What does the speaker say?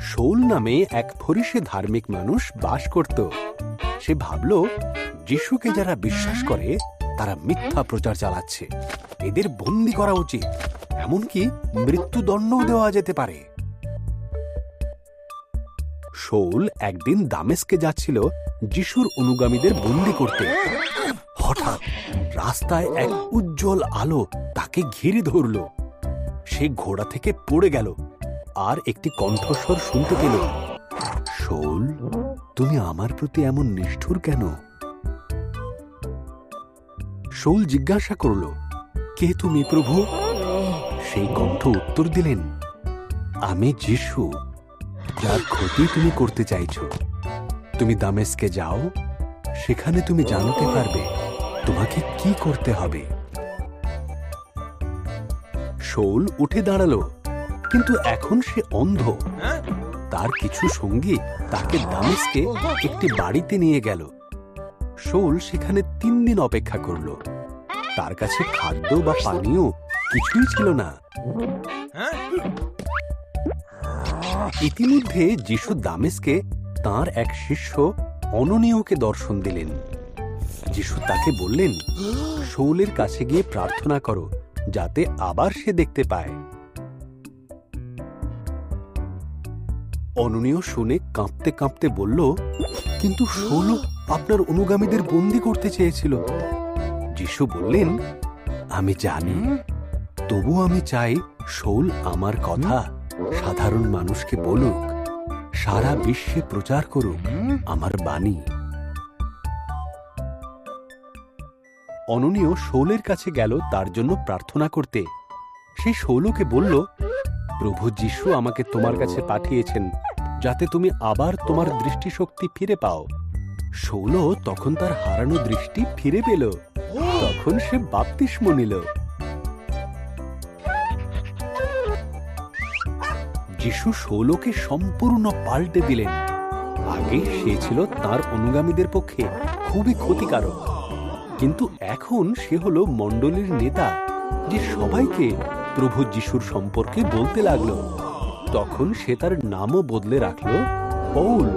Saul নামে এক ফরিসে ধার্মিক মানুষ বাস করত। সে ভাবল, যিশুকে যারা বিশ্বাস করে তারা মিথ্যা প্রচার চালাচ্ছে, এদের বন্দী করা উচিত, এমনকি মৃত্যুদণ্ডও দেওয়া যেতে পারে। শৌল একদিন দামেস্কে যাচ্ছিল যিশুর অনুগামীদের বন্দী করতে। হঠাৎ রাস্তায় এক উজ্জ্বল আলো তাকে ঘিরে ধরল। সে ঘোড়া থেকে পড়ে গেল আর একটি কণ্ঠস্বর শুনতে পেল, শৌল, তুমি আমার প্রতি এমন নিষ্ঠুর কেন? শৌল জিজ্ঞাসা করল, কে তুমি প্রভু? সেই কণ্ঠ উত্তর দিলেন, আমি যিশু, যার ক্ষতি তুমি করতে চাইছ। তুমি দামেস্কে যাও, সেখানে তুমি জানতে পারবে তোমাকে কি করতে হবে। শৌল উঠে দাঁড়ালো, কিন্তু এখন সে অন্ধ। তার কিছু সঙ্গী তাকে দামেস্কে একটি বাড়িতে নিয়ে গেল। শৌল সেখানে 3 দিন অপেক্ষা করল। তার কাছে খাদ্য বা পানীয় কিছুই ছিল না। ইতিমধ্যে যিশু দামেস্কে তাঁর এক শিষ্য অননীয়কে দর্শন দিলেন। যিশু তাকে বললেন, শৌলের কাছে গিয়ে প্রার্থনা করো, যাতে আবার সে দেখতে পায়। অননীয় শুনে কাঁপতে কাঁপতে বলল, কিন্তু শৌল আপনার অনুগামীদের বন্দী করতে চেয়েছিল। যিশু বললেন, আমি জানি, তবু আমি চাই শৌল আমার কথা সাধারণ মানুষকে বলুক, সারা বিশ্বে প্রচার করুক আমার বাণী। অননীয় শৌলের কাছে গেল তার জন্য প্রার্থনা করতে। সে শৌলকে বলল, প্রভু যিশু আমাকে তোমার কাছে পাঠিয়েছেন, যাতে তুমি আবার তোমার দৃষ্টিশক্তি ফিরে পাও। শৌল তখন তার হারানো দৃষ্টি ফিরে পেল। তখন সে বাপ্তিস্ম নিল। যিশু শৌলকে সম্পূর্ণ পাল্টে দিলেন। আগে সে ছিল তার অনুগামীদের পক্ষে খুবই ক্ষতিকারক, কিন্তু এখন সে হলো মণ্ডলীর নেতা, যে সবাইকে প্রভু যিশুর সম্পর্কে বলতে লাগলো। তখন সে তার নামও বদলে রাখল পৌল।